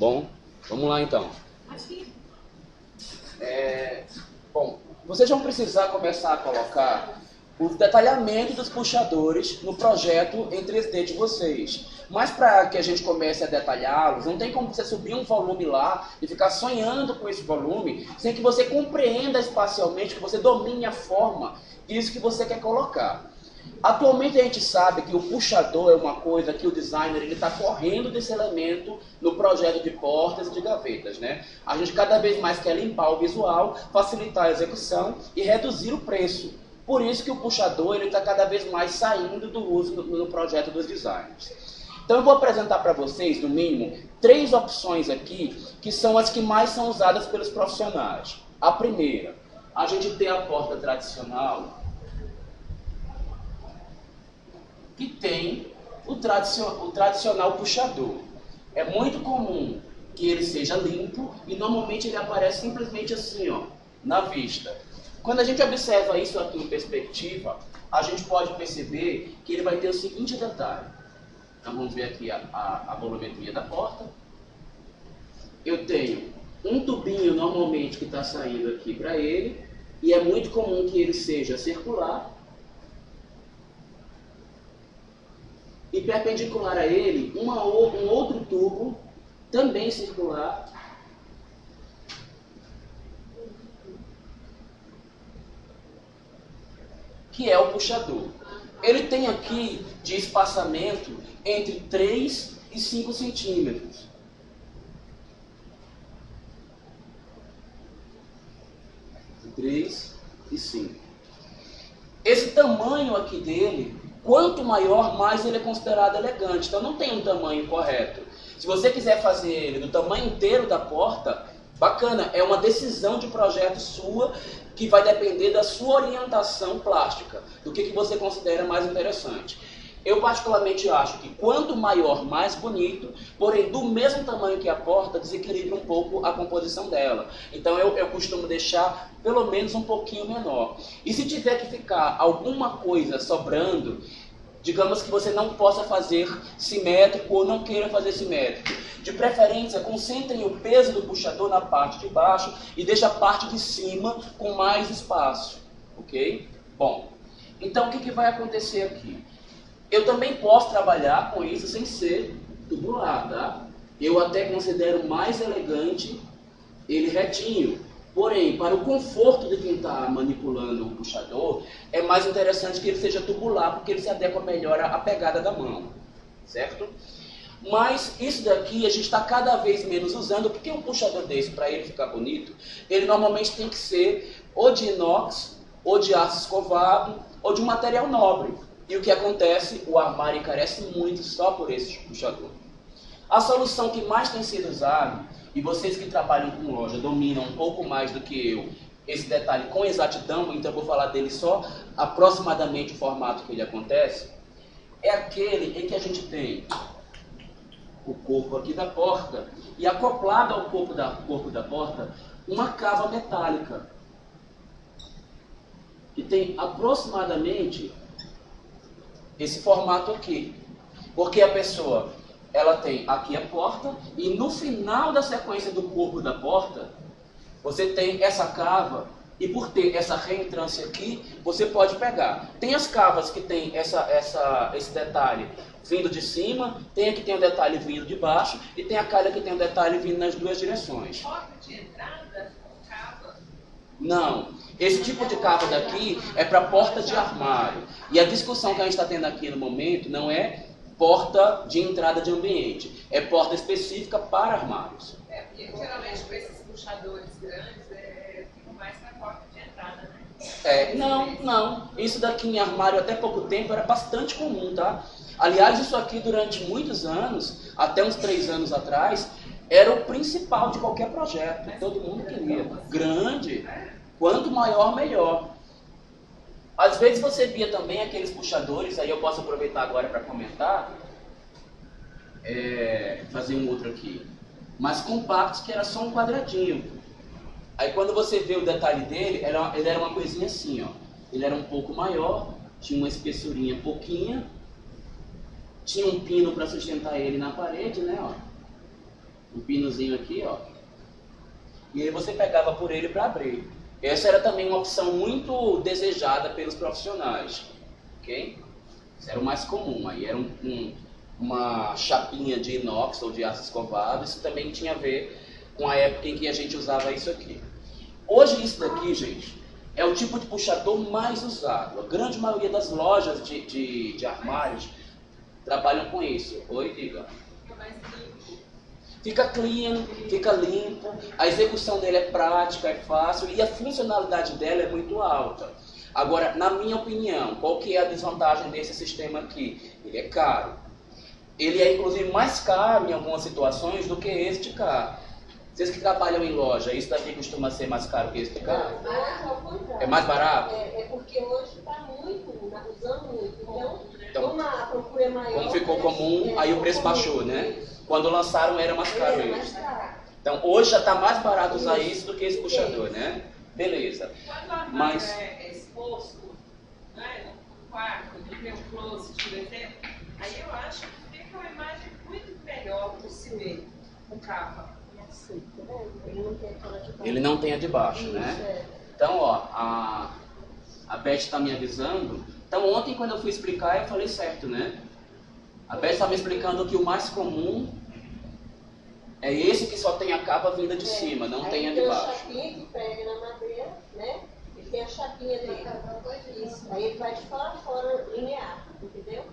Bom, vamos lá então. Bom, vocês vão precisar começar a colocar o detalhamento dos puxadores no projeto em 3D de vocês. Mas para que a gente comece a detalhá-los, não tem como você subir um volume lá e ficar sonhando com esse volume sem que você compreenda espacialmente, que você domine a forma disso que você quer colocar. Atualmente a gente sabe que o puxador é uma coisa que o designer está correndo desse elemento no projeto de portas e de gavetas, né? A gente cada vez mais quer limpar o visual, facilitar a execução e reduzir o preço. Por isso que o puxador está cada vez mais saindo do uso no projeto dos designers. Então eu vou apresentar para vocês, no mínimo, 3 opções aqui, que são as que mais são usadas pelos profissionais. A primeira, a gente tem a porta tradicional, que tem o tradicional puxador. É muito comum que ele seja limpo e normalmente ele aparece simplesmente assim, ó, na vista. Quando a gente observa isso aqui em perspectiva, a gente pode perceber que ele vai ter o seguinte detalhe. Então vamos ver aqui a volumetria da porta. Eu tenho um tubinho normalmente que está saindo aqui para ele, e é muito comum que ele seja circular. E perpendicular a ele, um outro tubo, também circular, que é o puxador. Ele tem aqui de espaçamento entre 3 e 5 centímetros. Entre 3 e 5. Esse tamanho aqui dele, quanto maior, mais ele é considerado elegante. Então não tem um tamanho correto. Se você quiser fazer ele do tamanho inteiro da porta, bacana, é uma decisão de projeto sua, que vai depender da sua orientação plástica, do que você considera mais interessante. Eu particularmente acho que quanto maior, mais bonito, porém do mesmo tamanho que a porta, desequilibra um pouco a composição dela. Então eu costumo deixar pelo menos um pouquinho menor. E se tiver que ficar alguma coisa sobrando, digamos que você não possa fazer simétrico ou não queira fazer simétrico, de preferência concentrem o peso do puxador na parte de baixo e deixe a parte de cima com mais espaço, ok? Bom, então o que vai acontecer aqui? Eu também posso trabalhar com isso sem ser tubular, tá? Eu até considero mais elegante ele retinho. Porém, para o conforto de quem está manipulando o puxador, é mais interessante que ele seja tubular, porque ele se adequa melhor à pegada da mão, certo? Mas isso daqui a gente está cada vez menos usando, porque um puxador desse, para ele ficar bonito, ele normalmente tem que ser ou de inox, ou de aço escovado, ou de um material nobre. E o que acontece? O armário encarece muito só por esse puxador. A solução que mais tem sido usada, e vocês que trabalham com loja dominam um pouco mais do que eu esse detalhe com exatidão, então eu vou falar dele só aproximadamente o formato que ele acontece, é aquele em que a gente tem o corpo aqui da porta e acoplado ao corpo da porta uma cava metálica que tem aproximadamente esse formato aqui, porque a pessoa ela tem aqui a porta e no final da sequência do corpo da porta você tem essa cava e por ter essa reentrância aqui você pode pegar. Tem as cavas que tem esse detalhe vindo de cima, tem a que tem o detalhe vindo de baixo e tem a calha que tem o detalhe vindo nas duas direções. Porta de entrada com cava? Não. Esse tipo de cava daqui é para porta de armário. E a discussão que a gente está tendo aqui no momento não é porta de entrada de ambiente, é porta específica para armários. É, porque geralmente com esses puxadores grandes, ficam mais na porta de entrada, né? Não. Isso daqui em armário até pouco tempo era bastante comum, tá? Aliás, isso aqui durante muitos anos, até uns 3 anos atrás, era o principal de qualquer projeto. Todo mundo queria. Grande. Quanto maior, melhor. Às vezes você via também aqueles puxadores, aí eu posso aproveitar agora para comentar, fazer um outro aqui, mas compactos que era só um quadradinho. Aí quando você vê o detalhe dele, ele era uma coisinha assim, ó. Ele era um pouco maior, tinha uma espessurinha pouquinha, tinha um pino para sustentar ele na parede, né, ó. um pinozinho aqui, ó. E aí você pegava por ele para abrir. Essa era também uma opção muito desejada pelos profissionais, ok? Isso era o mais comum. Aí era uma chapinha de inox ou de aço escovado. Isso também tinha a ver com a época em que a gente usava isso aqui. Hoje isso daqui, gente, é o tipo de puxador mais usado. A grande maioria das lojas de armários trabalham com isso. Oi, diga. Fica clean, fica limpo, a execução dele é prática, é fácil e a funcionalidade dela é muito alta. Agora, na minha opinião, qual que é a desvantagem desse sistema aqui? Ele é caro. Ele é inclusive mais caro em algumas situações do que este carro. Vocês que trabalham em loja, isso daqui costuma ser mais caro que este carro? É mais barato? É porque hoje está muito, usando muito. Então, como a procura é maior... Como ficou comum, aí o preço baixou, né? Quando lançaram era mais caro isso. Então hoje já está mais barato usar isso do que esse puxador, né? Beleza. Quando o armário Mas é exposto, né, no quarto, de ver um closet, por exemplo, aí eu acho que fica uma imagem muito melhor para se ver com capa. ele não tem a de baixo, né? Então, ó, a Beth está me avisando. Então ontem quando eu fui explicar eu falei certo, né? A Beth está me explicando que o mais comum é esse que só tem a capa vinda de cima, não tem a de baixo. Tem a chapinha que prega na madeira, né? Ele tem a chapinha dele. Isso. Aí ele vai de fora a fora linear, entendeu?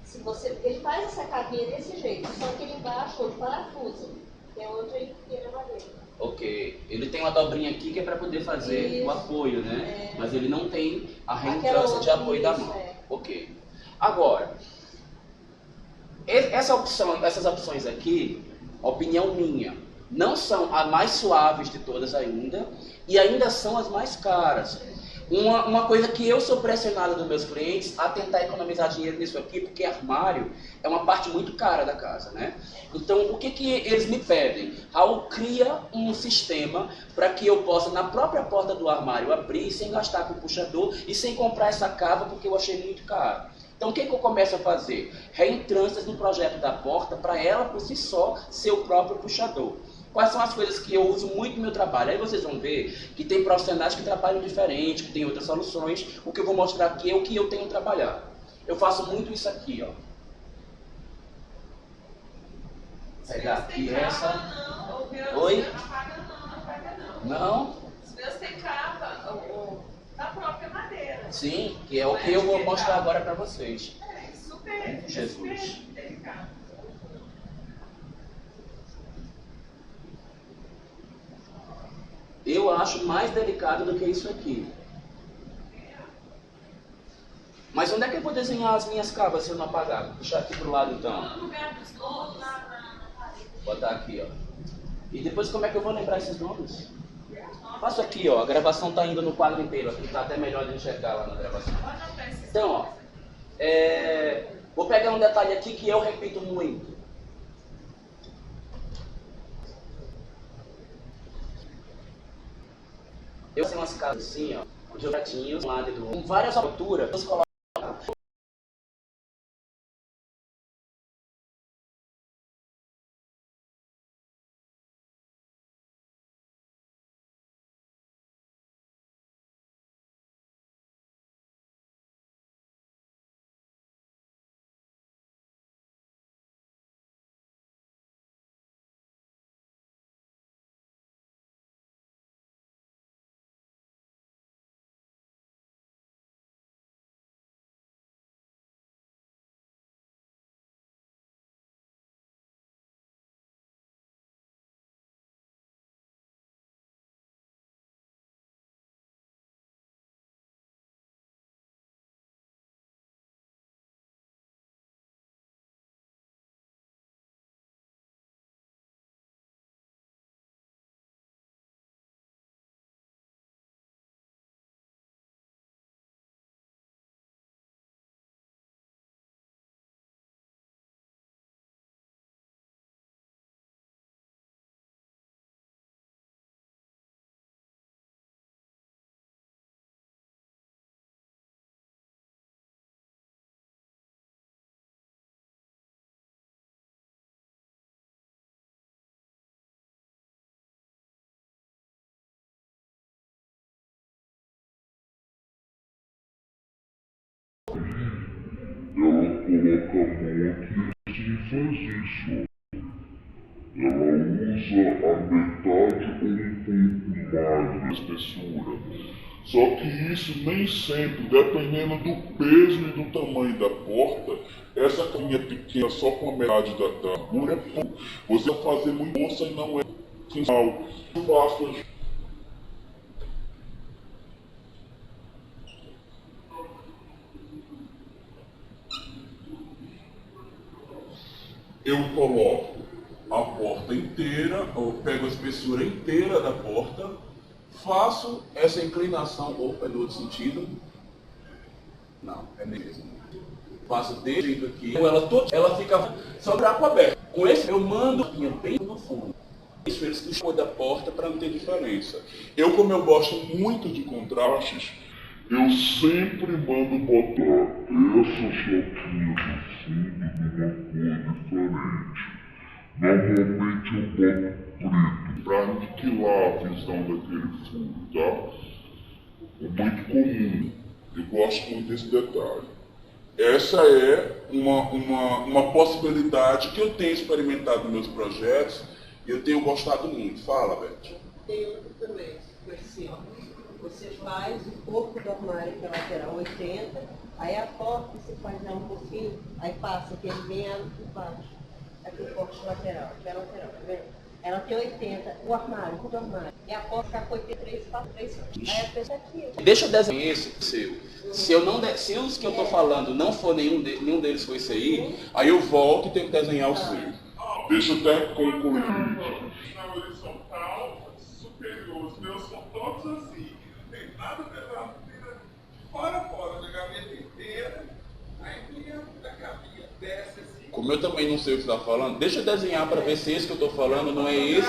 Se você, ele faz essa capinha desse jeito, só que ele embaixo onde parafusa, que é onde ele tira a madeira. Ok. Ele tem uma dobrinha aqui que é para poder fazer o apoio, né? Mas ele não tem a reentrância de apoio da mão. Ok. Agora, essas opções aqui, opinião minha, não são as mais suaves de todas ainda e ainda são as mais caras. Uma coisa que eu sou pressionado dos meus clientes a tentar economizar dinheiro nisso aqui, porque armário é uma parte muito cara da casa, né? Então, o que eles me pedem? Raul, cria um sistema para que eu possa, na própria porta do armário, abrir sem gastar com puxador e sem comprar essa cava, porque eu achei muito caro. Então, o que eu começo a fazer? Reentrâncias no projeto da porta para ela, por si só, ser o próprio puxador. Quais são as coisas que eu uso muito no meu trabalho? Aí vocês vão ver que tem profissionais que trabalham diferente, que têm outras soluções. O que eu vou mostrar aqui é o que eu tenho trabalhado. Eu faço muito isso aqui, ó. Pegar aqui essa. Oi? Não? Os meus têm capa, da própria madeira. Sim, que é o que eu vou mostrar agora para vocês. É super, Jesus. super delicado. Eu acho mais delicado do que isso aqui. Mas onde é que eu vou desenhar as minminhas cavas se eu não apagar? Vou puxar aqui pro lado então. No lugar dos nomes, na parede. Botar aqui, ó. E depois como é que eu vou lembrar esses nomes? Faço aqui, ó. A gravação tá indo no quadro inteiro. Aqui tá até melhor de enxergar lá na gravação. Então, ó. Vou pegar um detalhe aqui que eu repito muito. Eu tenho umas casas assim, ó, onde eu gatinhos um lado e do outro, com várias alturas, coloca a mão aqui e faz isso. Ela usa a metade ou um pouco mais de espessura. Só que isso nem sempre, dependendo do peso e do tamanho da porta, essa caminha pequena só com a metade da largura é pouco. Você vai fazer muita força e não é funcional. Eu coloco a porta inteira, ou pego a espessura inteira da porta, faço essa inclinação, opa, é no outro sentido. Não, é mesmo. Faço desse jeito aqui, ela fica só buraco aberto. Com esse eu mando bem no fundo. Isso eles puxam da porta para não ter diferença. Como eu gosto muito de contrastes, eu sempre mando botar essa chapinha do fundo numa cor diferente. Normalmente eu boto preto para aniquilar a visão daquele fundo, tá? É muito comum. Eu gosto muito desse detalhe. Essa é uma possibilidade que eu tenho experimentado nos meus projetos e eu tenho gostado muito. Fala, Beth. Tem outro também, assim, ó. Você faz o corpo do armário, que é lateral 80, aí a porta você faz um pouquinho, aí passa, que ele vem por baixo. Aqui o corte lateral, que é lateral, tá vendo? Ela tem 80, o armário, tudo armário. E a porta está com 83, 3. Aí a pessoa aqui. Deixa eu desenhar esse seu. Se os que eu estou falando não for nenhum deles for esse aí eu volto e tenho que desenhar o seu. Deixa eu até concluir. Na horizontal, superior, os meus são todos assim. Não tem nada pesado, fora da gaveta inteira. Aí vinha da capinha, desce assim. Como eu também não sei o que você está falando, deixa eu desenhar para ver se esse que eu estou falando não é esse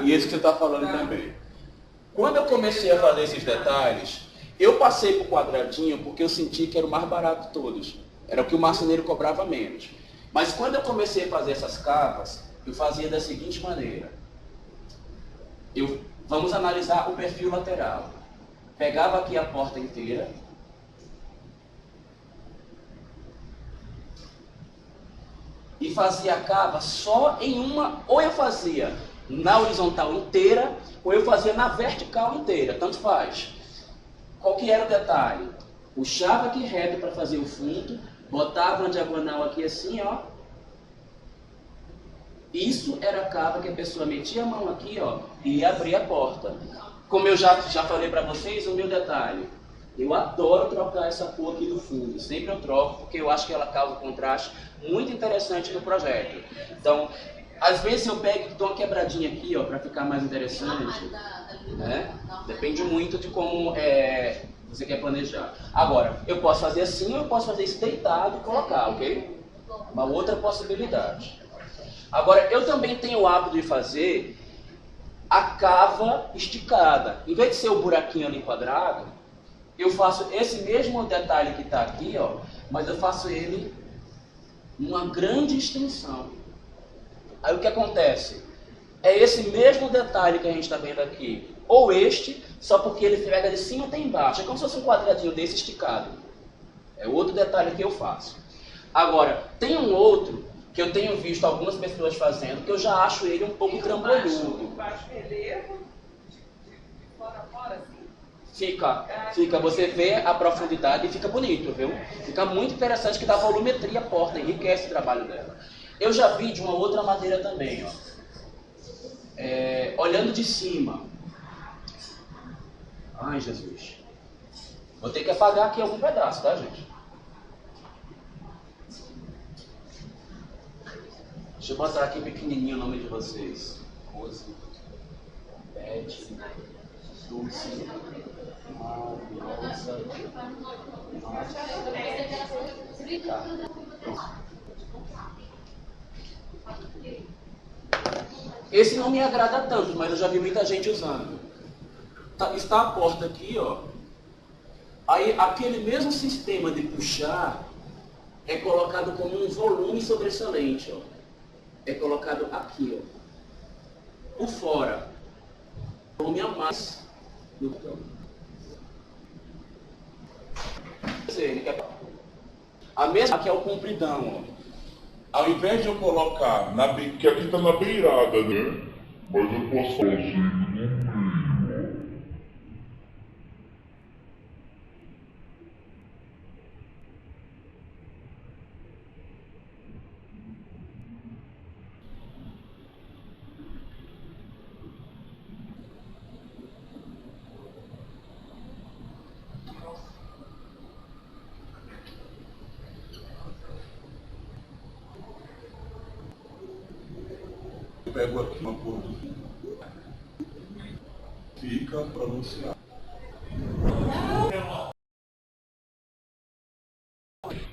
e esse que você está falando também. Quando eu comecei a fazer esses detalhes, eu passei por quadradinho porque eu senti que era o mais barato de todos. Era o que o marceneiro cobrava menos. Mas quando eu comecei a fazer essas cavas, eu fazia da seguinte maneira. Vamos analisar o perfil lateral. Pegava aqui a porta inteira. E fazia a cava só em uma, ou eu fazia na horizontal inteira, ou eu fazia na vertical inteira, tanto faz. Qual que era o detalhe? Puxava aqui reto para fazer o fundo, botava uma diagonal aqui assim, ó. Isso era a cava que a pessoa metia a mão aqui, ó, e abria a porta. Como eu já falei para vocês, o meu detalhe. Eu adoro trocar essa cor aqui do fundo. Sempre eu troco, porque eu acho que ela causa um contraste muito interessante no projeto. Então, às vezes eu pego e dou uma quebradinha aqui, ó, para ficar mais interessante. Né? Depende muito de como você quer planejar. Agora, eu posso fazer assim ou eu posso fazer isso deitado e colocar, ok? Uma outra possibilidade. Agora, eu também tenho o hábito de fazer a cava esticada. Em vez de ser o buraquinho ali quadrado, eu faço esse mesmo detalhe que está aqui, ó, mas eu faço ele numa grande extensão. Aí o que acontece? É esse mesmo detalhe que a gente está vendo aqui, ou este, só porque ele pega de cima até embaixo. É como se fosse um quadradinho desse esticado. É outro detalhe que eu faço. Agora, tem um outro que eu tenho visto algumas pessoas fazendo, que eu já acho ele um pouco trambolhudo. Baixo relevo, de fora a fora, assim. Fica, você vê a profundidade e fica bonito, viu? Fica muito interessante, que dá volumetria à porta, enriquece o trabalho dela. Eu já vi de uma outra maneira também, ó. Olhando de cima. Ai, Jesus. Vou ter que apagar aqui algum pedaço, tá, gente? Deixa eu botar aqui pequenininho o nome de vocês. Rose, Beth, Dulce, Mariosa. Tá. Esse não me agrada tanto, mas eu já vi muita gente usando. Está a porta aqui, ó. Aí aquele mesmo sistema de puxar é colocado como um volume sobressalente, ó. É colocado aqui, ó. Por fora. Volume a mais do campo. A mesma que é o compridão, ó. Ao invés de eu colocar na que aqui está na beirada, né? Mas eu posso fazer no meio, Eu pego aqui uma cor fica pronunciado.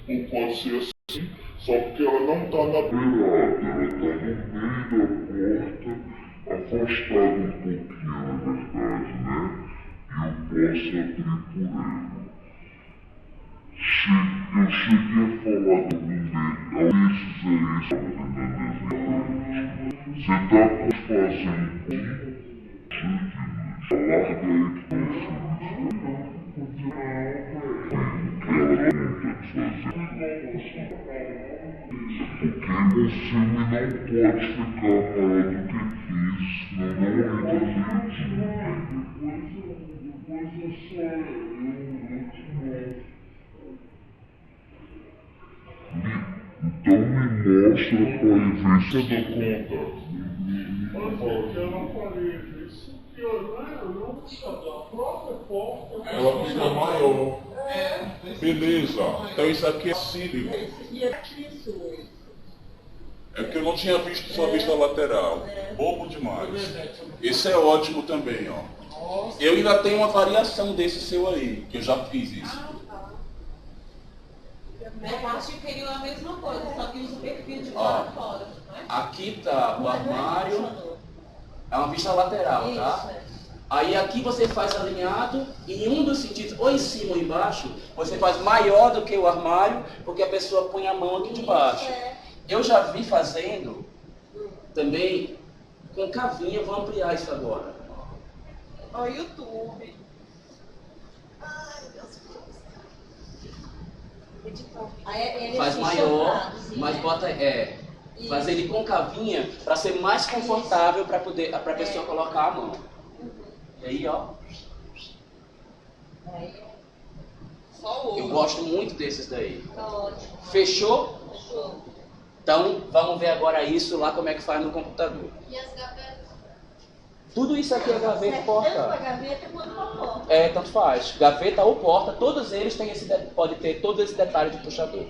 ou pode ser assim, só que ela não está na beirada, ela está no meio da porta, afastada um pouquinho, na verdade, né? E eu posso abrir por ela. Eu cheguei a falar do mundo, esses aí, só entendendo Você está fazendo larga aí que porque o filme não pode ficar maior do que 15, senão não entra direitinho. Então me mostra qual é a evidência da conta. Eu não falei isso. Eu não sabia. A própria porta. Ela fica maior. Beleza. Então isso aqui é cílio. E aqui isso. É porque eu não tinha visto só a vista lateral. Bobo demais. Esse é ótimo também, ó. Eu ainda tenho uma variação desse seu aí, que eu já fiz isso. Na parte inferior é a mesma coisa, só que usa o perfil de fora a fora. Aqui tá o armário, é uma vista lateral, tá? Aí aqui você faz alinhado e em um dos sentidos, ou em cima ou embaixo, você faz maior do que o armário, porque a pessoa põe a mão aqui debaixo. Eu já vi fazendo também com cavinha, vou ampliar isso agora. Ó, YouTube. Faz maior, mas bota faz ele com cavinha para ser mais confortável para poder a pessoa colocar a mão. E aí, ó. Só Eu o gosto muito desses daí. Tá ótimo. Fechou? Fechou. Então vamos ver agora isso lá como é que faz no computador. E as gavetas? Tudo isso aqui é gaveta e Tanto a porta. gaveta quanto a porta. É, tanto faz. Gaveta ou porta, todos eles têm pode ter todos esses detalhes de puxador.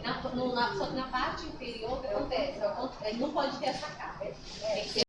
Só que na parte inferior, o que acontece? Ele não pode ter essa capa. Tem que